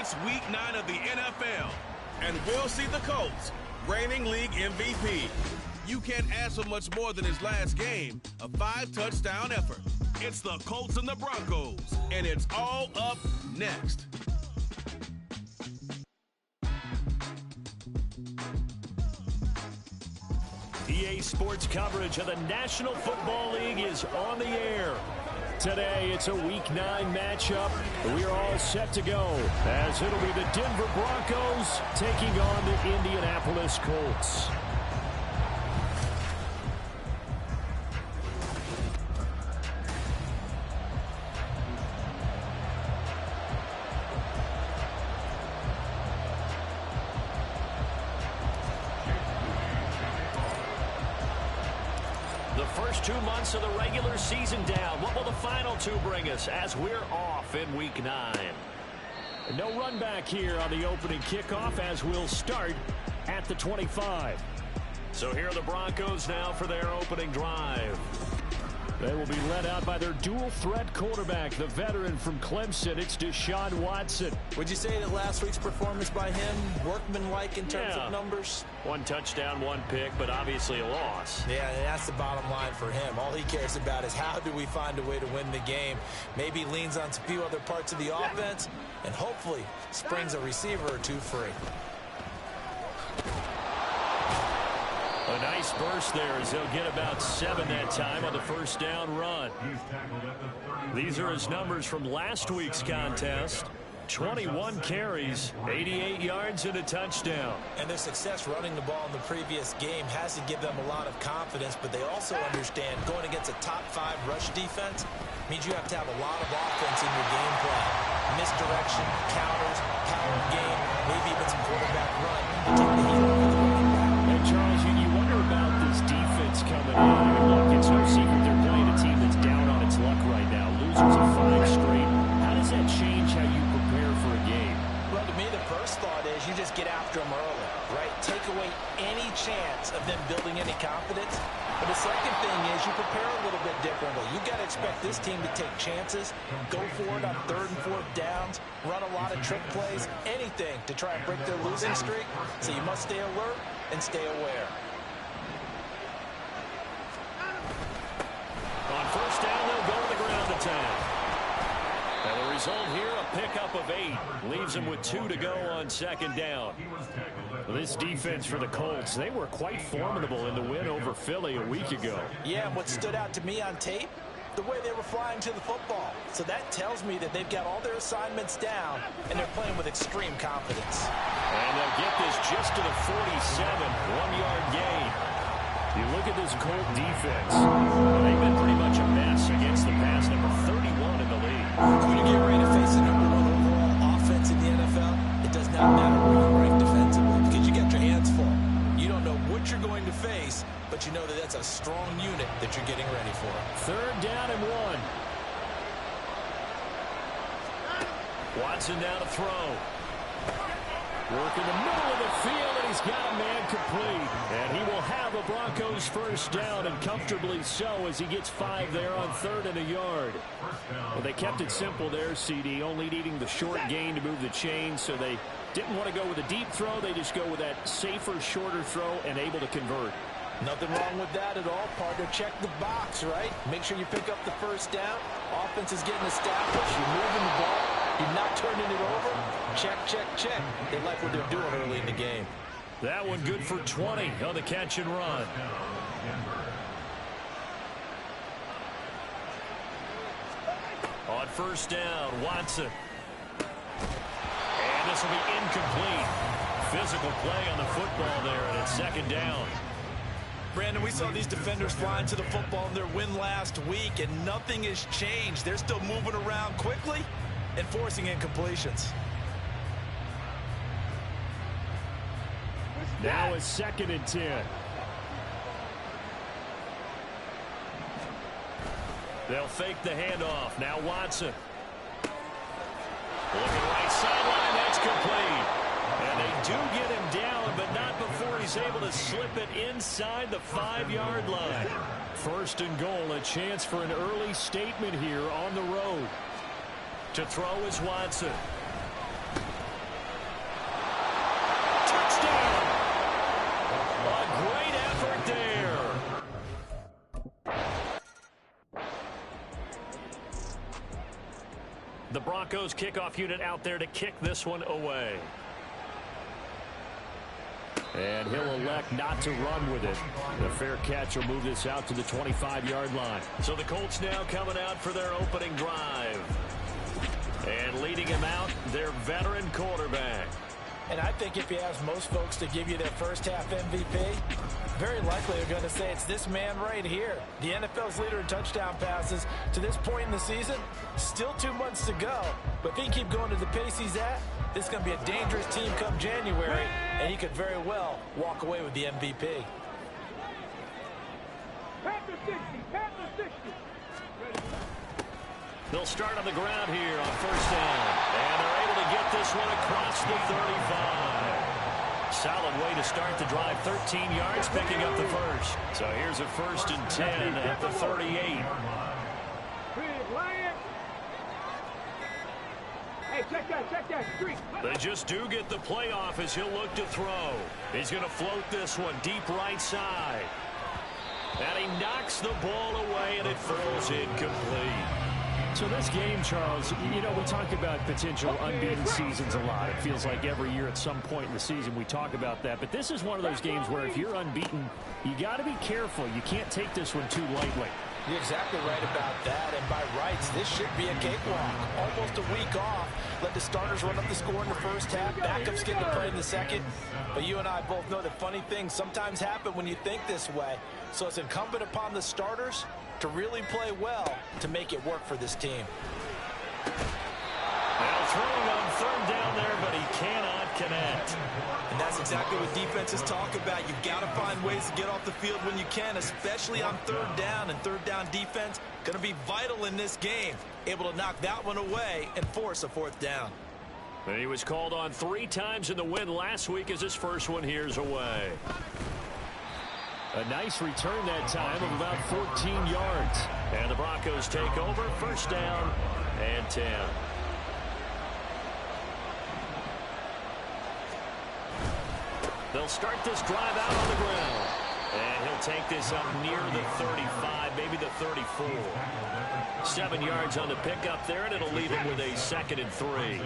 It's Week 9 of the NFL, and we'll see the Colts, reigning league MVP. You can't ask for much more than his last game, a 5-touchdown effort. It's the Colts and the Broncos, and it's all up next. EA Sports coverage of the National Football League is on the air. Today, it's a Week 9 matchup. We're all set to go, as it'll be the Denver Broncos taking on the Indianapolis Colts. The first 2 months of the regular season down. What will the final 2 bring us as we're off in Week 9? No run back here on the opening kickoff as we'll start at the 25. So here are the Broncos now for their opening drive. They will be led out by their dual-threat quarterback, the veteran from Clemson. It's Deshaun Watson. Would you say that last week's performance by him, workmanlike in terms of numbers? 1 touchdown, 1 pick, but obviously a loss. Yeah, and that's the bottom line for him. All he cares about is how do we find a way to win the game. Maybe leans on a few other parts of the offense, and hopefully springs a receiver or 2 free. A nice burst there as they'll get about 7 that time on the first down run. These are his numbers from last week's contest. 21 carries, 88 yards, and a touchdown. And their success running the ball in the previous game has to give them a lot of confidence, but they also understand going against a top 5 rush defense means you have to have a lot of offense in your game plan. Misdirection, counters, power game, maybe even some quarterback run to take the heat off of the running back. And Charles, you wonder about this defense coming in. I mean, look, it's no secret they're playing a team that's down on its luck right now. Losers of 5 straight. How does that change how you prepare for a game? Well, to me, the first thought is you just get after them early, right? Take away any chance of them building any confidence. But the second thing is you prepare a little bit differently. You got to expect this team to take chances, go for it on 3rd and 4th downs, run a lot of trick plays, anything to try and break their losing streak. So you must stay alert and stay aware. On first down, they'll go to the ground attack. And the result here, a pickup of 8. Leaves them with 2 to go on 2nd down. This defense for the Colts, they were quite formidable in the win over Philly a week ago. Yeah, and what stood out to me on tape, the way they were flying to the football. So that tells me that they've got all their assignments down, and they're playing with extreme confidence. And they'll get this just to the 47, 1-yard gain. You look at this Colt defense, they've been pretty much a mess against the pass, number 31 in the league. When you get ready to face the number 1 overall offense in the NFL, it does not matter where you rank defensively because you got your hands full. You don't know what you're going to face, but you know that that's a strong unit that you're getting ready for. 3rd down and 1. Watson now to throw. Work in the middle of the field, and he's got a man complete. And he will have a Broncos first down, and comfortably so, as he gets 5 there on 3rd and a yard. Well, they kept it simple there, CD, only needing the short gain to move the chains, so they didn't want to go with a deep throw. They just go with that safer, shorter throw and able to convert. Nothing wrong with that at all, partner. Check the box, right? Make sure you pick up the first down. Offense is getting established. You're moving the ball. You're not turning it over. Check, check, check. They like what they're doing early in the game. That one good for 20 on the catch and run. On first down, Watson. And this will be incomplete. Physical play on the football there, and it's 2nd down. Brandon, we saw these defenders flying to the football in their win last week, and nothing has changed. They're still moving around quickly and forcing incompletions. Now it's 2nd and 10. They'll fake the handoff. Now Watson. Looking right sideline. That's complete. And they do get him down, but not before he's able to slip it inside the 5-yard line. 1st and goal, a chance for an early statement here on the road. To throw is Watson. Broncos kickoff unit out there to kick this one away. And he'll elect not to run with it. The fair catch will move this out to the 25-yard line. So the Colts now coming out for their opening drive. And leading him out, their veteran quarterback. And I think if you ask most folks to give you their first half MVP, very likely they're going to say it's this man right here. The NFL's leader in touchdown passes to this point in the season. Still 2 months to go. But if he can keep going to the pace he's at, this is going to be a dangerous team come January, and he could very well walk away with the MVP. They'll start on the ground here on first down. And they're able to get this one across the 35. Solid way to start the drive. 13 yards, picking up the first. So here's a 1st and 10 at the 38. They just do get the playoff as he'll look to throw. He's going to float this one deep right side. And he knocks the ball away, and it falls incomplete. So this game, Charles, you know, we talk about potential unbeaten seasons a lot. It feels like every year at some point in the season we talk about that. But this is one of those games where if you're unbeaten, you got to be careful. You can't take this one too lightly. You're exactly right about that, and by rights, this should be a cakewalk. Almost a week off. Let the starters run up the score in the first half. Backups get to play in the second. But you and I both know that funny things sometimes happen when you think this way. So it's incumbent upon the starters to really play well to make it work for this team. Now throwing on third down there, but he cannot connect. And that's exactly what defenses talk about. You've got to find ways to get off the field when you can, especially on third down. And third down defense going to be vital in this game. Able to knock that one away and force a 4th down. And he was called on 3 times in the win last week as his first one here's away. A nice return that time of about 14 yards. And the Broncos take over. 1st down and 10. They'll start this drive out on the ground. And he'll take this up near the 35, maybe the 34. 7 yards on the pickup there, and it'll leave him with a 2nd and 3.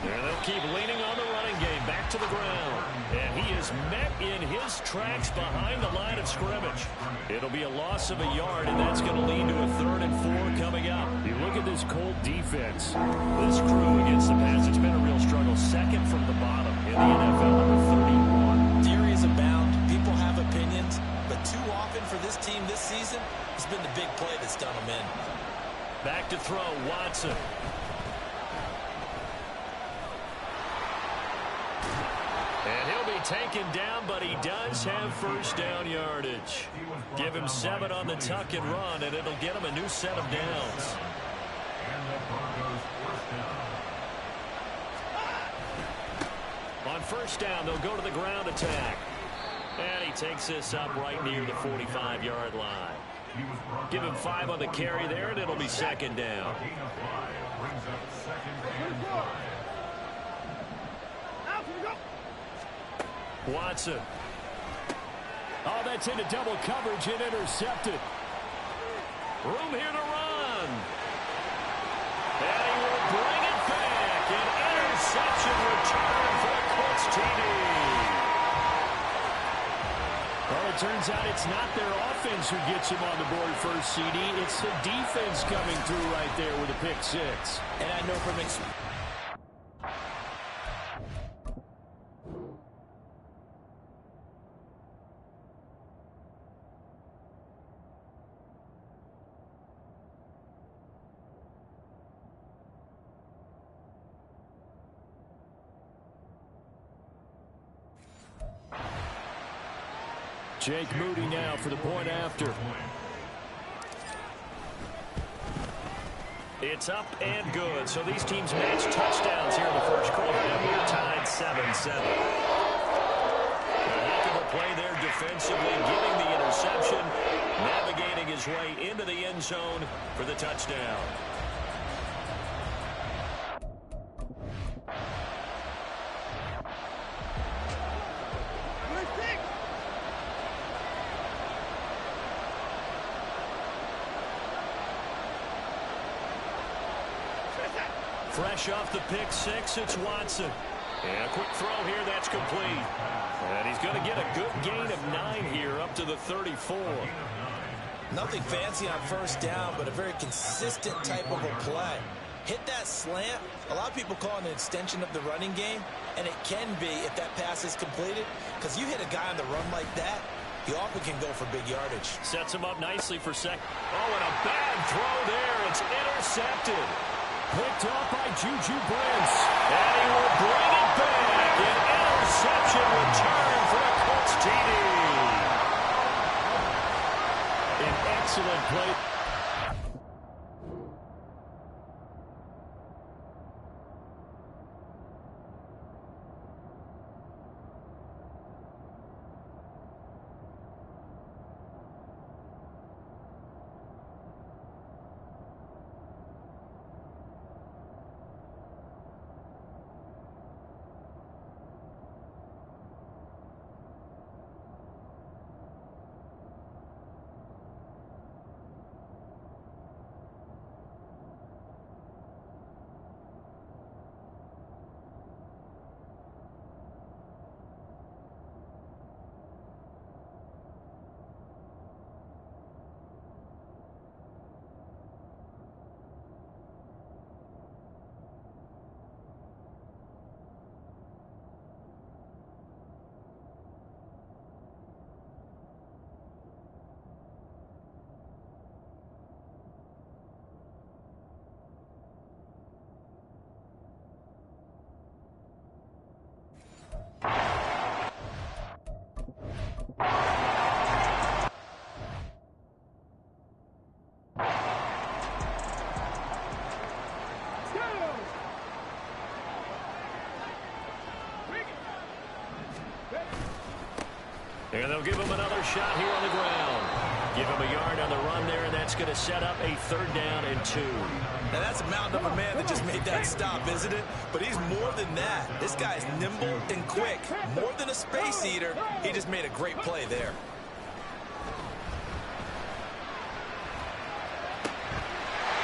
And they'll keep leaning on the running game. Back to the ground. And he is met in his tracks behind the line of scrimmage. It'll be a loss of a yard, and that's going to lead to a 3rd and 4 coming up. You look at this Colt defense. This crew against the pass, it's been a real struggle. 2nd from the bottom in the NFL, number 31. Theories abound. People have opinions. But too often for this team this season, it's been the big play that's done them in. Back to throw, Watson. And he'll be taken down, but he does have 1st down yardage. Give him 7 on the tuck and run, and it'll get him a new set of downs. On 1st down, they'll go to the ground attack. And he takes this up right near the 45-yard line. Give him 5 on the carry there, and it'll be 2nd down. Watson. Oh, that's into double coverage and intercepted. Room here to run. And he will bring it back. An interception return for the Colts TD. Well, it turns out it's not their offense who gets him on the board first, CD. It's the defense coming through right there with a pick 6. And I know from experience. Jake Moody now for the point after. It's up and good. So these teams match touchdowns here in the first quarter. And we're tied 7-7. A heck of a play there defensively, getting the interception, navigating his way into the end zone for the touchdown. Fresh off the pick six, it's Watson. And a quick throw here, that's complete. And he's going to get a good gain of 9 here up to the 34. Nothing fancy on first down, but a very consistent type of a play. Hit that slant. A lot of people call it an extension of the running game, and it can be if that pass is completed, because you hit a guy on the run like that, he often can go for big yardage. Sets him up nicely for second. Oh, and a bad throw there. It's intercepted. Picked off by Juju Brents. And he will bring it back. An interception return for a Colts TD. An excellent play. And they'll give him another shot here on the ground. Give him a yard on the run there, and that's going to set up a 3rd down and 2. Now, that's a mountain of a man that just made that stop, isn't it? But he's more than that. This guy's nimble and quick. More than a space eater, he just made a great play there.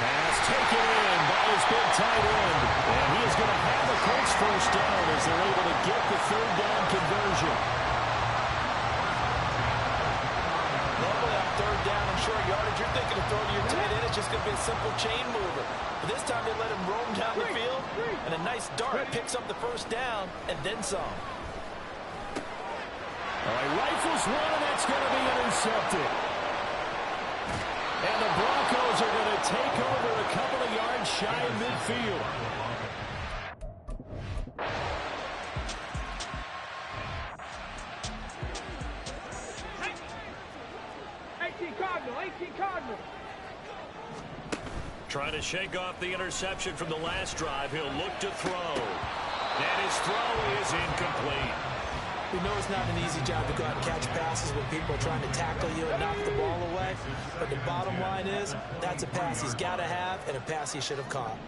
Pass taken in by his big tight end. And he is going to have the Colts first down as they're able to get the 3rd down conversion. Down and short yardage, you're thinking of throwing to your tight end. It's just going to be a simple chain mover. But this time they let him roam down the field, and a nice dart picks up the first down and then some. All right, rifles one, and that's going to be intercepted. And the Broncos are going to take over a couple of yards shy of midfield. Trying to shake off the interception from the last drive. He'll look to throw. And his throw is incomplete. We know it's not an easy job to go out and catch passes when people are trying to tackle you and knock the ball away. But the bottom line is, that's a pass he's got to have and a pass he should have caught.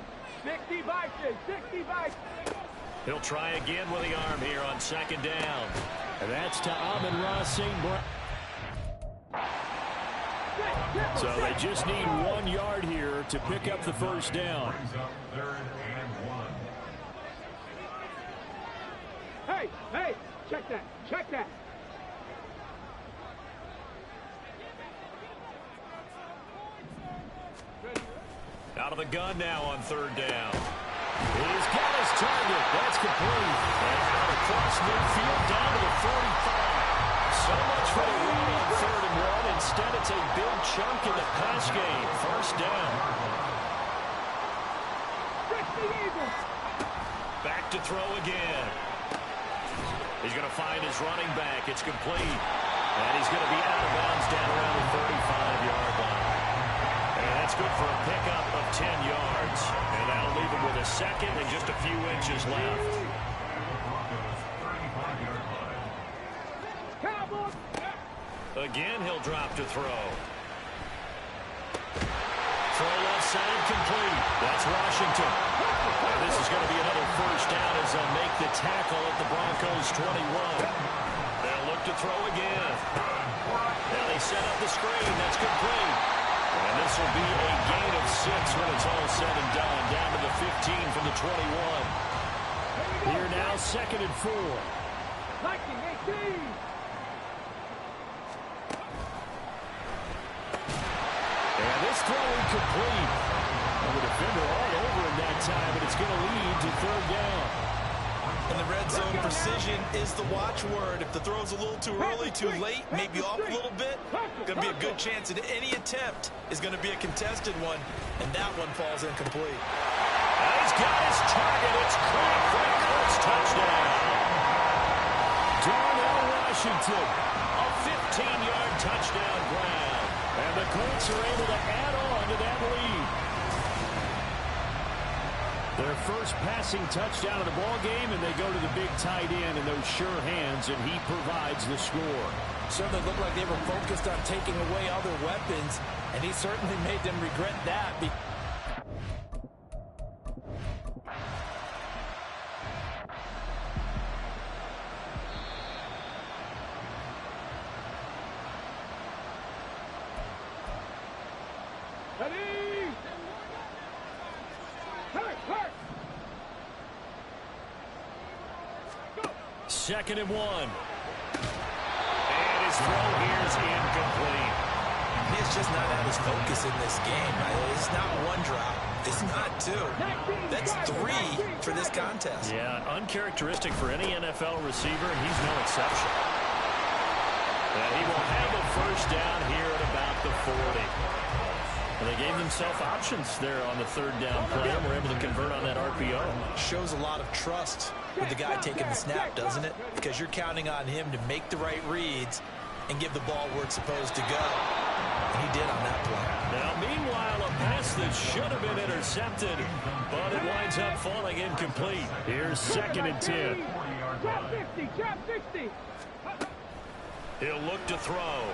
60 Vikings. He'll try again with the arm here on 2nd down. And that's to Amon-Ra St. Brown. So they just need 1 yard here to pick up the first down. Hey, check that. Out of the gun now on 3rd down. He's got his target. That's complete. And out across midfield down to the 45. So much for the run on 3rd and 1. Instead, it's a big chunk in the pass game. First down. Back to throw again. He's going to find his running back. It's complete. And he's going to be out of bounds down around the 35-yard line. And that's good for a pickup of 10 yards. And that'll leave him with a 2nd and just a few inches left. Again, he'll drop to throw. Throw left side complete. That's Washington. And this is going to be another first down as they'll make the tackle at the Broncos 21. They'll look to throw again. Now they set up the screen. That's complete. And this will be a gain of 6 when it's all said and done. Down to the 15. from the 21. Here now, 2nd and 4. 19-18. And this throw incomplete. And the defender all over him that time, but it's going to lead to 3rd down. And the red zone precision is the watchword. If the throw's a little too early, too late, maybe off a little bit, going to be a good chance that any attempt is going to be a contested one, and that one falls incomplete. He's got his target. It's caught for a Colts touchdown. Darnell Washington, a 15-yard touchdown grab. And the Colts are able to add on to that lead. Their first passing touchdown of the ball game, and they go to the big tight end in those sure hands, and he provides the score. Certainly looked like they were focused on taking away other weapons, and he certainly made them regret that. Ready? Hurt. 2nd and 1. And his throw here is incomplete. He's just not at his focus in this game. It's not one drop. It's not two. That's 3 for this contest. Yeah, uncharacteristic for any NFL receiver, and he's no exception. And he will have a 1st down here at about the 40. And they gave themselves options there on the 3rd down play, and were able to convert on that RPO. Shows a lot of trust with the guy taking the snap, doesn't it? Because you're counting on him to make the right reads and give the ball where it's supposed to go. And he did on that play. Now, meanwhile, a pass that should have been intercepted, but it winds up falling incomplete. Here's 2nd and 10. Drop 50, drop 60. He'll look to throw.